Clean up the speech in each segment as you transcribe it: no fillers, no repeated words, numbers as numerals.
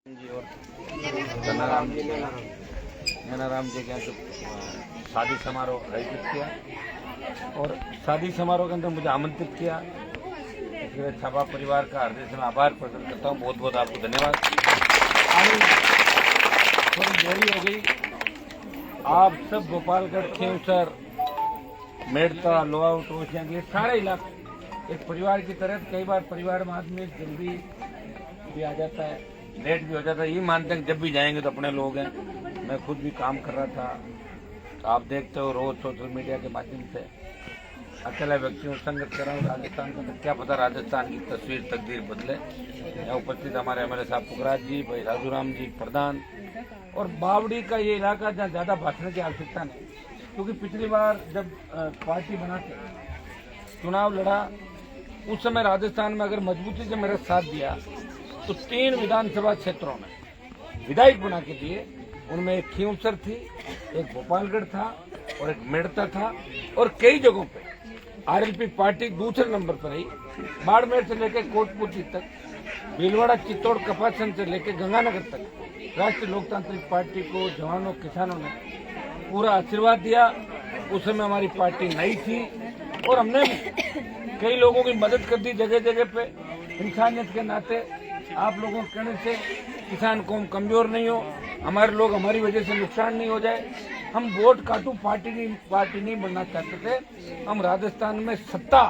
जी और गन्नाराम जी के यहाँ तो शादी समारोह आयोजित किया और शादी समारोह के अंदर मुझे आमंत्रित किया। इसलिए छापा परिवार का हृदय से मैं आभार प्रकट करता हूँ। बहुत बहुत आपको धन्यवाद। थोड़ी देरी हो गई। आप सब गोपालगढ़, खींवसर, मेड़ता, लोहाऊ, टोसियां, ये सारे इलाके एक परिवार की तरह, कई बार परिवार में आदमी जल्दी भी आ जाता है, लेट भी हो जाता है। ये मानते हैं कि जब भी जाएंगे तो अपने लोग हैं। मैं खुद भी काम कर रहा था, आप देखते हो रोज सोशल मीडिया के माध्यम से अकेला व्यक्ति हूँ, संगत कर रहा हूँ राजस्थान का। तो क्या पता राजस्थान की तस्वीर तकदीर बदले। यहाँ उपस्थित हमारे एमएलए साहब पुखराज जी, भाई राजूराम जी प्रधान, और बावड़ी का ये इलाका जहाँ ज्यादा भाषण की आवश्यकता नहीं, क्योंकि पिछली बार जब पार्टी बना के चुनाव लड़ा उस समय राजस्थान में अगर मजबूती से मेरा साथ दिया तो 3 विधानसभा क्षेत्रों में विधायक बना के दिए। उनमें एक खींवसर थी, एक गोपालगढ़ था और एक मेड़ता था, और कई जगहों पे आरएलपी पार्टी दूसरे नंबर पर रही। बाड़मेर से लेकर कोटपुतली तक, भीलवाड़ा, चित्तौड़, कपासन से लेकर गंगानगर तक राष्ट्रीय लोकतांत्रिक पार्टी को जवानों, किसानों ने पूरा आशीर्वाद दिया। उस समय हमारी पार्टी नई थी और हमने कई लोगों की मदद कर दी जगह जगह पे। इंसानियत के नाते आप लोगों के कहने से किसान कौम कमजोर नहीं हो, हमारे लोग हमारी वजह से नुकसान नहीं हो जाए। हम वोट काटू पार्टी नहीं बनना चाहते थे। हम राजस्थान में सत्ता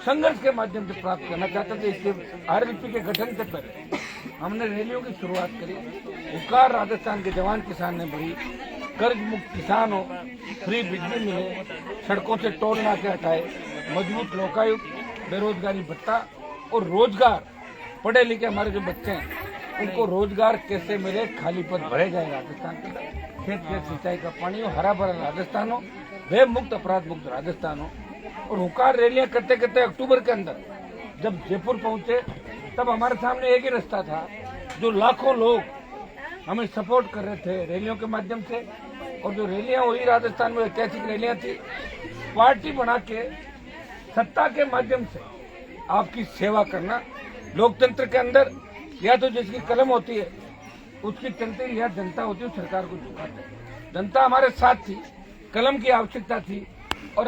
संघर्ष के माध्यम से प्राप्त करना चाहते थे। इसलिए आरएलपी के गठन से पहले हमने रैलियों की शुरुआत करी। हुकार राजस्थान के जवान किसान ने भरी, कर्ज मुक्त किसान हो, फ्री बिजली मिले, सड़कों से टोल नाके हटाए, मजबूत लोकायुक्त, बेरोजगारी भत्ता और रोजगार। पढ़े लिखे हमारे जो बच्चे हैं उनको रोजगार कैसे मिले, खाली पद भरे जाए राजस्थान के अंदर, खेत खेत सिंचाई का पानी हो, हरा भरा राजस्थान हो, भय मुक्त, अपराध मुक्त राजस्थान हो। और हुकार रैलियां करते करते अक्टूबर के अंदर जब जयपुर पहुंचे तब हमारे सामने एक ही रास्ता था, जो लाखों लोग हमें सपोर्ट कर रहे थे रैलियों के माध्यम से। और जो रैलियां हुई राजस्थान में ऐतिहासिक रैलियां थी। पार्टी बना के सत्ता के माध्यम से आपकी सेवा करना, लोकतंत्र के अंदर या तो जिसकी कलम होती है उसकी चलती, या जनता होती है सरकार को झुकाते हैं। जनता हमारे साथ थी, कलम की आवश्यकता थी, और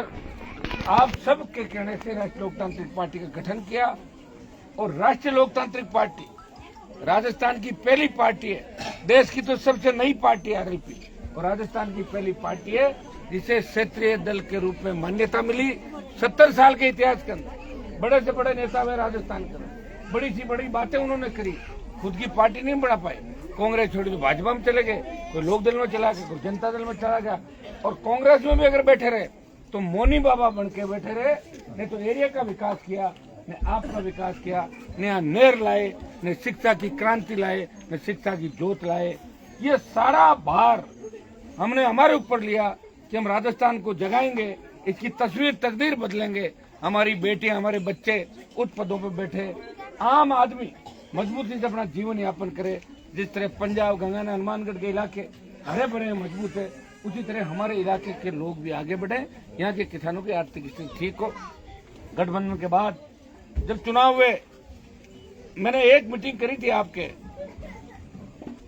आप सब के कहने से राष्ट्रीय लोकतांत्रिक पार्टी का गठन किया। और राष्ट्रीय लोकतांत्रिक पार्टी राजस्थान की पहली पार्टी है, देश की तो सबसे नई पार्टी है आरएलपी, और राजस्थान की पहली पार्टी है जिसे क्षेत्रीय दल के रूप में मान्यता मिली। 70 साल के इतिहास के अंदर बड़े से बड़े नेता हुए राजस्थान के, बड़ी सी बड़ी बातें उन्होंने करी, खुद की पार्टी नहीं बढ़ा पाए। कांग्रेस छोड़ी तो भाजपा में चले गए, कोई लोक दल में चला गया, कोई जनता दल में चला गया, और कांग्रेस में भी अगर बैठे रहे तो मौनी बाबा बन के बैठे रहे। नहीं तो एरिया का विकास किया, ने आपका विकास किया, नया नहर लाए, ने शिक्षा की क्रांति लाए, ने शिक्षा की जोत लाए। ये सारा भार हमने हमारे ऊपर लिया कि हम राजस्थान को जगाएंगे, इसकी तस्वीर तकदीर बदलेंगे। हमारी बेटियां, हमारे बच्चे उच्च पदों पर बैठे, आम आदमी मजबूती से अपना जीवन यापन करे। जिस तरह पंजाब, गंगाना, हनुमानगढ़ के इलाके हरे भरे मजबूत है, उसी तरह हमारे इलाके के लोग भी आगे बढ़े, यहाँ के किसानों की आर्थिक स्थिति ठीक हो। गठबंधन के बाद जब चुनाव हुए, मैंने एक मीटिंग करी थी आपके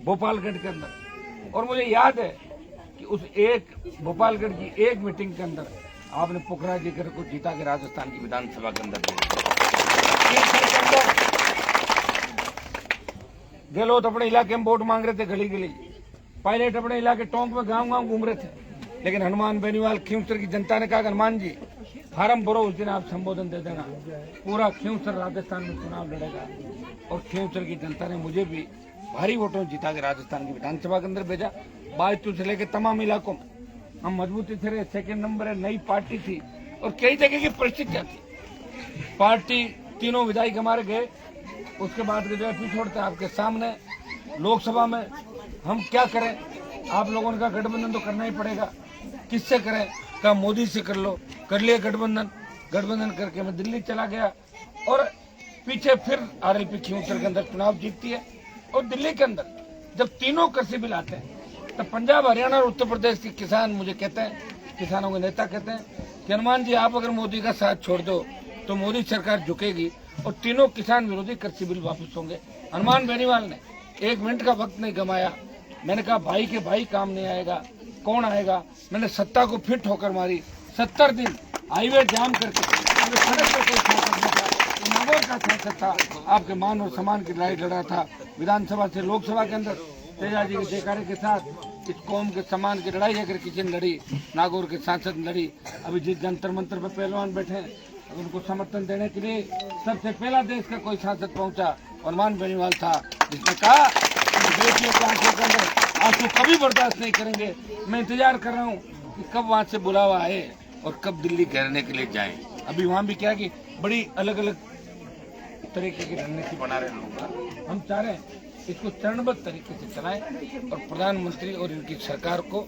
भोपालगढ़ के अंदर, और मुझे याद है कि उस एक भोपालगढ़ की एक मीटिंग के अंदर आपने पुखराज जी को जीता के राजस्थान की विधानसभा के अंदर गहलोत अपने इलाके में वोट मांग रहे थे, गली गली पायलट अपने इलाके टोंक में गांव गांव घूम रहे थे। लेकिन हनुमान बेनीवाल खींवसर की जनता ने कहा, हनुमान जी फार्म भरो, उस दिन आप संबोधन दे देना, पूरा खींवसर राजस्थान में चुनाव लड़ेगा। और खींवसर की जनता ने मुझे भी भारी वोटों जीता के राजस्थान की विधानसभा के अंदर भेजा। बाजतू से लेकर तमाम इलाकों में हम मजबूती से रहे। सेकेंड नंबर है, नई पार्टी थी और कई जगह की परिस्थितियां थी। पार्टी 3 विधायक हमारे गए, उसके बाद भी छोड़ते आपके सामने लोकसभा में हम क्या करें। आप लोगों का गठबंधन तो करना ही पड़ेगा, किससे करें, कहा मोदी से कर लो, कर लिया गठबंधन करके मैं दिल्ली चला गया। और पीछे फिर आरएलपी खींवसर के अंदर चुनाव जीतती है। और दिल्ली के अंदर जब तीनों कृषि बिल आते हैं तो पंजाब, हरियाणा और उत्तर प्रदेश के किसान मुझे कहते हैं, किसानों के नेता कहते हैं कि हनुमान जी आप अगर मोदी का साथ छोड़ दो तो मोदी सरकार झुकेगी और तीनों किसान विरोधी कृषि बिल वापस होंगे। हनुमान बेनीवाल ने 1 मिनट का वक्त नहीं गंवाया। मैंने कहा भाई के भाई काम नहीं आएगा, कौन आएगा। मैंने सत्ता को फिर ठोकर मारी। 70 दिन हाईवे जाम करके सड़क पर कोई सांसद नहीं था, नागौर का सांसद था, आपके मान और सम्मान की लड़ाई लड़ा था। विधानसभा से लोकसभा के अंदर तेजा जी के जयकारे के साथ इस कौम के सम्मान की लड़ाई अगर किसी ने लड़ी, नागौर के सांसद ने लड़ी। अभी जिस जंतर मंत्र पर पहलवान बैठे हैं, उनको समर्थन देने के लिए सबसे पहला देश का कोई सांसद पहुंचा, हनुमान बेनीवाल था, जिसने कहा बेटियों की आंखों के अंदर आंसू कभी बर्दाश्त नहीं करेंगे। मैं इंतजार कर रहा हूँ कि कब वहाँ से बुलावा आए और कब दिल्ली घेरने के लिए जाएं। अभी वहाँ भी क्या कि बड़ी अलग अलग तरीके की रणनीति बना रहे लोग। हम चाह रहे हैं इसको चरणबद्ध तरीके से चलाएं और प्रधानमंत्री और इनकी सरकार को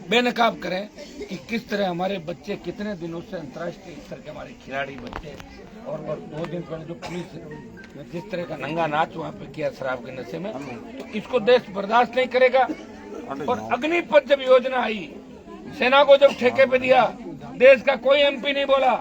बेनकाब करें कि किस तरह हमारे बच्चे कितने दिनों से अंतर्राष्ट्रीय स्तर के हमारे खिलाड़ी बच्चे और 2 दिन पहले जो पुलिस ने जिस तरह का नंगा नाच वहाँ पे किया शराब के नशे में, तो इसको देश बर्दाश्त नहीं करेगा। और अग्निपथ जब योजना आई, सेना को जब ठेके पे दिया, देश का कोई MP नहीं बोला,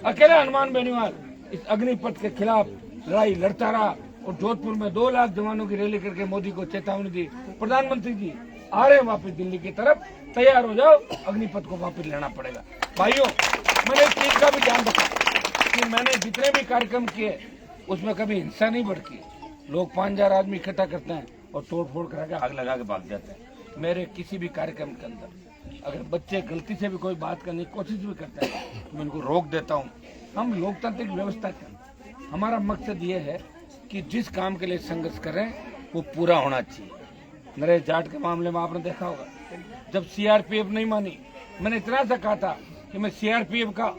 अकेला हनुमान बेनीवाल इस अग्निपथ के खिलाफ लड़ाई लड़ता रहा। और जोधपुर में 2 लाख जवानों की रैली करके मोदी को चेतावनी दी, प्रधानमंत्री जी आ रहे हैं वापस दिल्ली की तरफ, तैयार हो जाओ, अग्निपथ को वापस लेना पड़ेगा। भाइयों, मैंने एक चीज का भी ध्यान रखा कि मैंने जितने भी कार्यक्रम किए उसमें कभी हिंसा नहीं भड़की। लोग 5000 आदमी इकट्ठा करते हैं और तोड़ फोड़ करा के आग लगा के भाग जाते हैं। मेरे किसी भी कार्यक्रम के अंदर अगर बच्चे गलती से भी कोई बात करने की कोशिश भी करते हैं तो मैं उनको रोक देता हूँ। हम लोकतांत्रिक व्यवस्था के अंदर हमारा मकसद ये है कि जिस काम के लिए संघर्ष करें वो पूरा होना चाहिए। नरेश जाट के मामले में आपने देखा होगा, जब CRPF नहीं मानी, मैंने इतना सा कहा था कि मैं CRPF का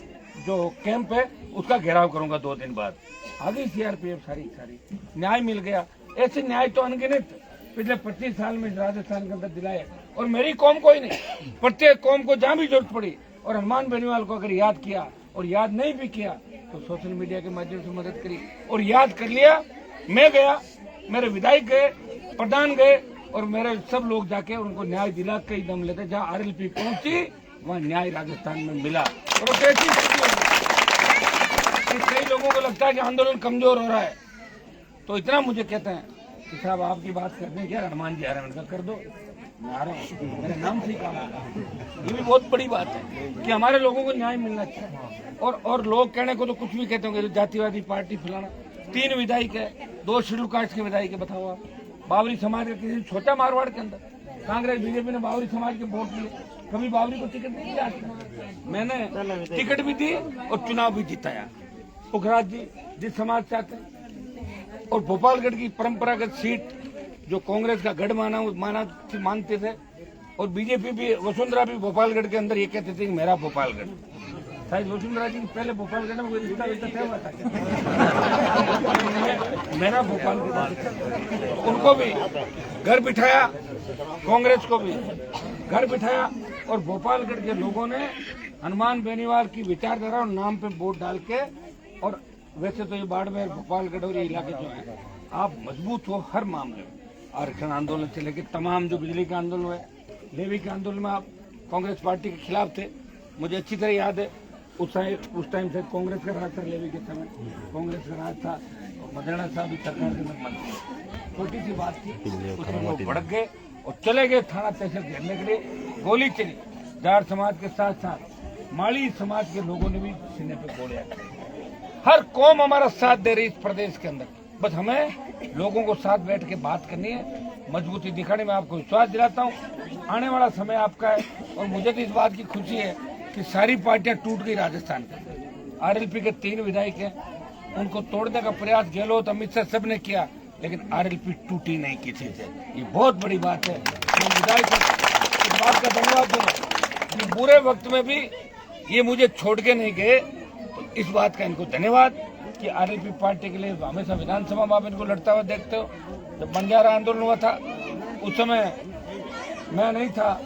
जो कैंप है उसका घेराव करूंगा 2 दिन बाद। आगे CRPF सारी न्याय मिल गया। ऐसे न्याय तो अनगिनत पिछले 25 साल में राजस्थान के अंदर दिलाए और मेरी कौम को ही नहीं, प्रत्येक कौम को जहाँ भी जरूरत पड़ी। और हनुमान बेनीवाल को अगर याद किया और याद नहीं भी किया तो सोशल मीडिया के माध्यम से मदद करी और याद कर लिया। मैं गया, मेरे विधायक गए, प्रधान गए और मेरे सब लोग जाके उनको न्याय दिला के ही दम लेते। जहाँ RLP पहुंची वहाँ न्याय राजस्थान में मिला। और वो कैसी स्थिति होगी, कई लोगों को लगता है कि आंदोलन कमजोर हो रहा है, तो इतना मुझे कहते हैं कि साहब आपकी बात करने क्या, हनुमान जी आ रहे हैं, कर दो, मैं आ रहा हूँ, मेरे नाम से ही काम होगा। ये भी बहुत बड़ी बात है कि हमारे लोगों को न्याय मिलना चाहिए। और लोग कहने को तो कुछ भी कहते होंगे, जातिवादी पार्टी फैलाना। 3 विधायक है, 2 शेड्यूल कास्ट के विधायक है, बताओ आप। बावरी समाज का किसी छोटा मारवाड़ के अंदर कांग्रेस BJP ने बावरी समाज के वोट लिए, कभी बावरी को टिकट नहीं दिया। मैंने टिकट भी दी और चुनाव भी जिताया। पुखराज जी जिस समाज से आते हैं, और भोपालगढ़ की परंपरागत सीट जो कांग्रेस का गढ़ मानते थे, और BJP भी, वसुंधरा भी भोपालगढ़ के अंदर ये कहते थे कि मेरा भोपालगढ़। शायद वसुंधरा जी पहले भोपालगढ़ में कोई रिश्ता तय हुआ था मेरा भोपालगढ़। उनको भी घर बिठाया, कांग्रेस को भी घर बिठाया और भोपालगढ़ के लोगों ने हनुमान बेनीवाल की विचारधारा और नाम पे वोट डाल के। और वैसे तो ये बाड़मेर, भोपालगढ़ और ये इलाके जो है, आप मजबूत हो हर मामले में, आरक्षण आंदोलन से लेकर तमाम जो बिजली का आंदोलन है, लेवी के आंदोलन में आप कांग्रेस पार्टी के खिलाफ थे। मुझे अच्छी तरह याद है उस टाइम से कांग्रेस का राज था, लेवी के समय कांग्रेस का राज था और मदेड़ा साहब भी सरकार के अंदर मंत्री। छोटी सी बात थी, उसमें लोग भड़क गए और चले गए थाना तहसील घेरने के लिए। गोली चली, जाट समाज के साथ साथ माली समाज के लोगों ने भी सीने पे गोलियां चलाई। हर कौम हमारा साथ दे रही इस प्रदेश के अंदर, बस हमें लोगों को साथ बैठ के बात करनी है, मजबूती दिखाने में आपको विश्वास दिलाता हूँ। आने वाला समय आपका है और मुझे तो इस बात की खुशी है कि सारी पार्टियां टूट गई राजस्थान के अंदर। RLP के 3 विधायक हैं, उनको तोड़ने का प्रयास गहलोत, अमित शाह सब ने किया, लेकिन RLP टूटी नहीं किसी से। ये बहुत बड़ी बात है। मैं विधायक इस बात का धन्यवाद दूंगा कि बुरे वक्त में भी ये मुझे छोड़ के नहीं गए, तो इस बात का इनको धन्यवाद कि RLP पार्टी के लिए हमेशा विधानसभा में आप इनको लड़ता हुआ देखते हो। जब बंजारा आंदोलन हुआ था उस समय मैं नहीं था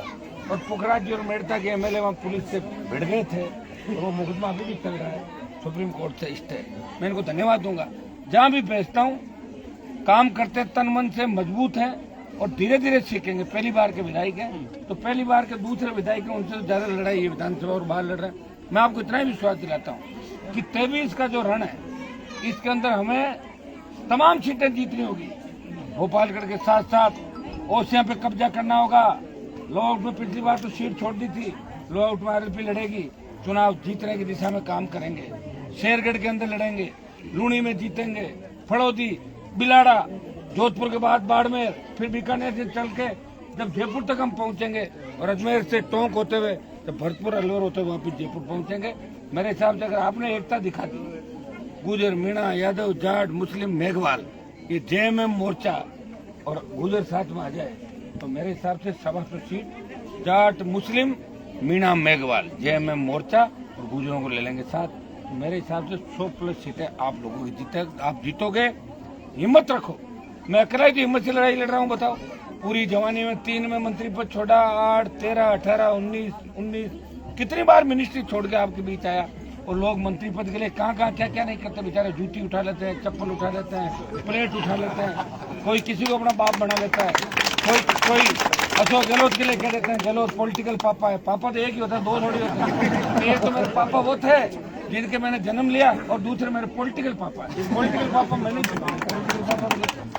और पुखराज जी और मेड़ता के MLA वहाँ पुलिस से भिड़ गए थे और वो मुकदमा अभी भी चल रहा है सुप्रीम कोर्ट से स्टे। मैं इनको धन्यवाद दूंगा। जहाँ भी भेजता हूँ काम करते तन मन से, मजबूत हैं और धीरे धीरे सीखेंगे। पहली बार के विधायक हैं तो पहली बार के दूसरे विधायक हैं, उनसे तो ज्यादा लड़ाई है विधानसभा और बाहर लड़ रहे हैं। मैं आपको इतना ही विश्वास दिलाता हूँ कि 23 का जो रण है इसके अंदर हमें तमाम सीटें जीतनी होगी। भोपालगढ़ के साथ साथ ओसिया पे कब्जा करना होगा। लो आउट में पिछली बार तो सीट छोड़ दी थी, लो आउट में आरएलपी लड़ेगी, चुनाव जीतने की दिशा में काम करेंगे। शेरगढ़ के अंदर लड़ेंगे, लूणी में जीतेंगे, फड़ौदी, बिलाड़ा, जोधपुर के बाद बाड़मेर, फिर बीकानेर से चल के जब जयपुर तक हम पहुंचेंगे और अजमेर से टोंक होते हुए जब भरतपुर अलवर होते हुए वापिस जयपुर पहुंचेंगे। मेरे हिसाब से अगर आपने एकता दिखा दी, गुजर, मीणा, यादव, जाट, मुस्लिम, मेघवाल, ये जेएमएम मोर्चा और गुजर साथ में आ जाए तो मेरे हिसाब से 125 सीट जाट, मुस्लिम, मीणा, मेघवाल, जेएमएम मोर्चा और गुजरों को ले लेंगे साथ। तो मेरे हिसाब से 100+ सीटें आप लोगों की आप जीतोगे। हिम्मत रखो। मैं अकेला ही तो हिम्मत से लड़ाई लड़ रहा हूँ, बताओ। पूरी जवानी में 3 में मंत्री पद छोड़ा, 8, 13, 18, 19 कितनी बार मिनिस्ट्री छोड़ के आपके बीच आया। और लोग मंत्री पद के लिए कहाँ क्या नहीं करते बेचारे। जूती उठा लेते हैं, चप्पल उठा लेते हैं, प्लेट उठा लेते हैं, कोई किसी को अपना बाप बना लेता है, कोई अशोक गहलोत के लिए कह देते हैं गहलोत पॉलिटिकल पापा है। पापा तो एक ही होता है, 2 थोड़ी होते हैं। एक तो मेरे पापा वो थे जिनके मैंने जन्म लिया और दूसरे मेरे पॉलिटिकल पापा है। पॉलिटिकल पापा मैंने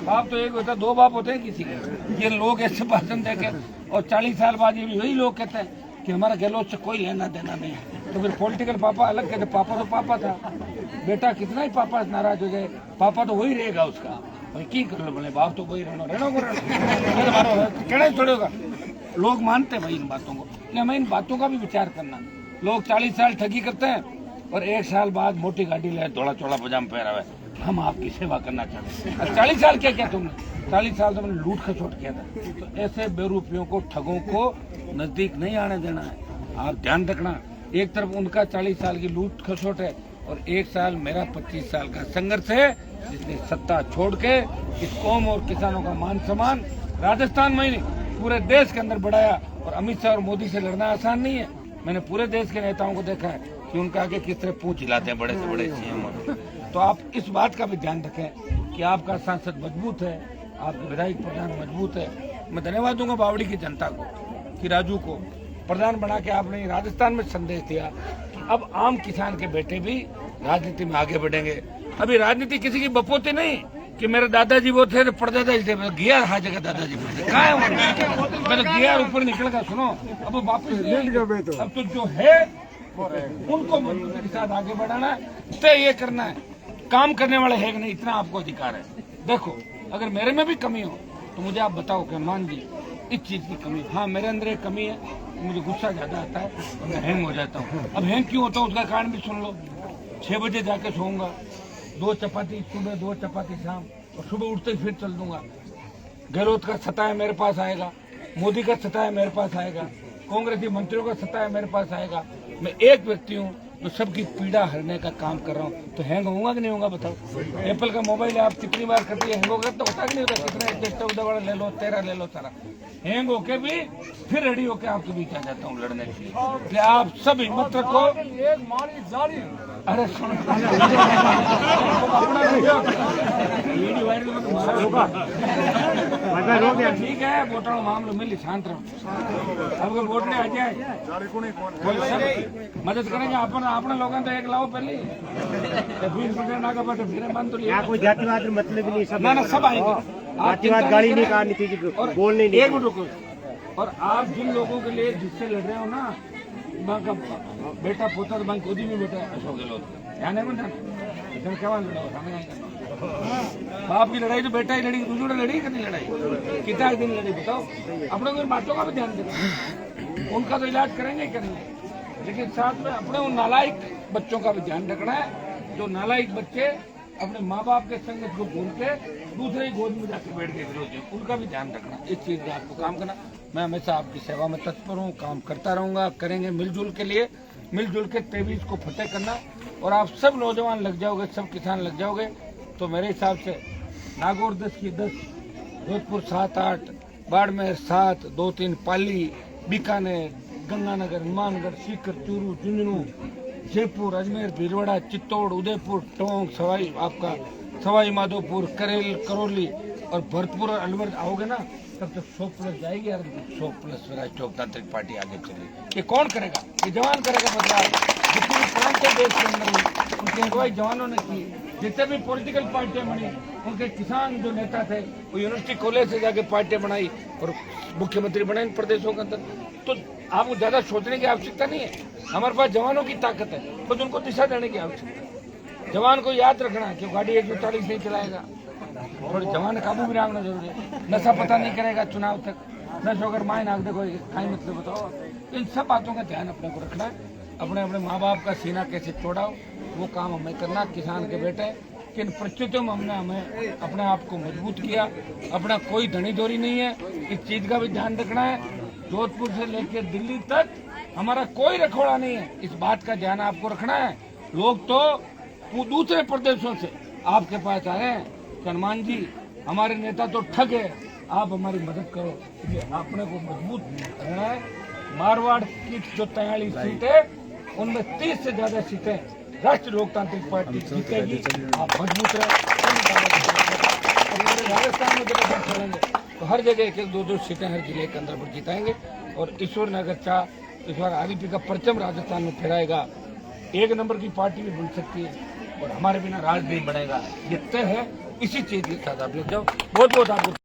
बाप तो एक होता है, 2 बाप होते हैं किसी के। ये लोग ऐसे भाषण देके और 40 साल बाद ये भी वही लोग कहते हैं कि हमारा गहलोत से कोई लेना देना नहीं है। तो फिर पॉलिटिकल पापा अलग कहते, पापा तो पापा था। बेटा कितना ही पापा नाराज हो जाए, पापा तो वही रहेगा उसका। भाई की कर लो बोले, बाप तो वही कहना थोड़े होगा। लोग मानते भाई इन बातों को, लेकिन हमें इन बातों का भी विचार करना। लोग 40 साल ठगी करते हैं और 1 साल बाद मोटी गाड़ी ले, थोड़ा चौड़ा पजामा पहना हुआ है, हम आपकी सेवा करना चाहते हैं। 40 साल क्या किया तुमने? 40 साल तो मैंने लूट खसोट किया था। तो ऐसे बेरूपियों को, ठगों को नजदीक नहीं आने देना है। आप ध्यान रखना, एक तरफ उनका 40 साल की लूट खसोट है और 1 साल मेरा 25 साल का संघर्ष है, जिसने सत्ता छोड़ के इस कौम और किसानों का मान सम्मान राजस्थान में ही नहीं पूरे देश के अंदर बढ़ाया। और अमित शाह और मोदी से लड़ना आसान नहीं है। मैंने पूरे देश के नेताओं को देखा है कि उनका आगे किस तरह पूंछ हिलाते हैं बड़े से बड़े सीएम। तो आप इस बात का भी ध्यान रखें कि आपका सांसद मजबूत है, आपके विधायक प्रधान मजबूत है। मैं धन्यवाद दूंगा बावड़ी की जनता को कि राजू को प्रधान बना के आपने राजस्थान में संदेश दिया कि अब आम किसान के बेटे भी राजनीति में आगे बढ़ेंगे। अभी राजनीति किसी की बपोती नहीं कि मेरे दादाजी वो थे, परदादा थे, गियर हर जगह दादाजी कहाँ है। मैं तो गियर ऊपर निकल गया। सुनो, अब वापस अब तो जो है उनको के साथ आगे बढ़ाना है, तय ये करना है। काम करने वाले है कि नहीं, इतना आपको अधिकार है। देखो, अगर मेरे में भी कमी हो तो मुझे आप बताओ कि मान जी इस चीज की कमी। हाँ, मेरे अंदर एक कमी है, मुझे गुस्सा ज्यादा आता है और मैं हैंग हो जाता हूँ। अब हैंग क्यों होता है उसका कारण भी सुन लो। 6 बजे जाके सोऊंगा, 2 चपाती सुबह, 2 चपाती शाम, और सुबह उठते ही फिर चल दूंगा। गहलोत का सत्ता है मेरे पास आएगा, मोदी का सत्ता है मेरे पास आएगा, कांग्रेसी मंत्रियों का सत्ता है मेरे पास आएगा। मैं एक व्यक्ति हूँ जो सबकी पीड़ा हरने का काम कर रहा हूँ। तो हैंग होगा कि नहीं होगा बताओ। एप्पल का मोबाइल आप कितनी बार करती है, हैंग होगा तो होता कि नहीं होता। कितना 14 बड़ा ले लो, 13 ले लो, सारा हैंग होके भी फिर रेडी होके आपके बीच आ जाता हूँ लड़ने के लिए। आप सब हिम्मत रखो। अरे सुनो, ठीक है, वोटों मामलो मिली शांत रहो। अब वोट ने आ जाए मदद करेंगे अपन अपने लोगों तो एक लाओ पहले फिर बंद तो लिया। कोई जातिवाद मतलब नहीं, सब ना सब आएंगे। जातिवाद गाड़ी नहीं करनी थी, बोलने नहीं। एक मिनट रुको। और आप जिन लोगों के लिए जिससे लड़ रहे हो ना, का बेटा पोता तो गोदी में बेटा अशोक गहलोत, ध्यान है ना क्या बाप की लड़ाई तो बेटा ही लड़ी, दूसरी लड़ी कितनी लड़ाई कितना दिन लड़ी बताओ। अपने को बातों का भी ध्यान देना, उनका तो इलाज करेंगे ही करेंगे, लेकिन साथ में अपने उन नालायक बच्चों का भी ध्यान रखना है जो नालायक बच्चे अपने माँ बाप के संगत को भूल के दूसरे ही गोद में जाकर बैठ गए विरोधी, उनका भी ध्यान रखना। इस चीज का आपको काम करना। मैं हमेशा आपकी सेवा में तत्पर हूँ, काम करता रहूंगा, करेंगे मिलजुल के लिए, मिलजुल के 23 को फतेह करना। और आप सब नौजवान लग जाओगे, सब किसान लग जाओगे तो मेरे हिसाब से नागौर 10 की 10, जोधपुर 7, 8, बाड़मेर 7, 2-3 पाली, बीकानेर, गंगानगर, हनुमानगढ़, सीकर, चूरू, झुंझुनू, जयपुर, अजमेर, भीलवाड़ा, चित्तौड़, उदयपुर, टोंक, सवाई माधोपुर, करेल, करौली और भरतपुर और अलवर आओगे ना, तब तक 100+ जाएगी यार। 100+ राष्ट्रीय लोकतांत्रिक पार्टी आगे चलेगी। ये कौन करेगा? ये जवान करेगा बदलाव। जितने प्रांत देश के अंदर उनकी अगुवाई जवानों ने की। जितने भी पॉलिटिकल पार्टियां बनी उनके किसान जो नेता थे वो यूनिवर्सिटी कॉलेज से जाके पार्टियां बनाई और मुख्यमंत्री बने इन प्रदेशों के अंदर। तो आपको ज्यादा सोचने की आवश्यकता नहीं है। हमारे पास जवानों की ताकत है, बस उनको दिशा देने की आवश्यकता है। जवान को याद रखना कि गाड़ी 140 नहीं चलाएगा, थोड़ी जवान काबू में रखना जरूरी है। नशा पता नहीं करेगा चुनाव तक, नशा अगर माए नाक देखो खाई मतलब बताओ। इन सब बातों का ध्यान अपने को रखना है। अपने अपने माँ बाप का सीना कैसे तोड़ाओ वो काम हमें करना, किसान के बेटे। किन परिस्थितियों में हमने हमें अपने आप को मजबूत किया, अपना कोई धनी धोरी नहीं है, इस चीज का भी ध्यान रखना है। जोधपुर से लेकर दिल्ली तक हमारा कोई रखवाड़ा नहीं है, इस बात का ध्यान आपको रखना है। लोग तो दूसरे प्रदेशों से आपके पास आए हैं कि हनुमान जी हमारे नेता तो ठग है, आप हमारी मदद करो, इसलिए अपने को मजबूत रहना है। मारवाड़ की जो 43 सीटें उनमें 30 से ज्यादा सीटें राष्ट्रीय लोकतांत्रिक पार्टी जीतेगी। आप मजबूत रहे। राजस्थान में जब हम चलेंगे तो हर जगह 1-2 सीटें हर जिले के अंदर पर जीताएंगे। और ईश्वर ने अगर चाह इस बार आरपीपी का परचम राजस्थान में फहराएगा, 1 नंबर की पार्टी भी बन सकती है और हमारे बिना राज नहीं बनेगा, ये तय है। इसी चीज के साथ आप लोग जाओ। बहुत बहुत आपको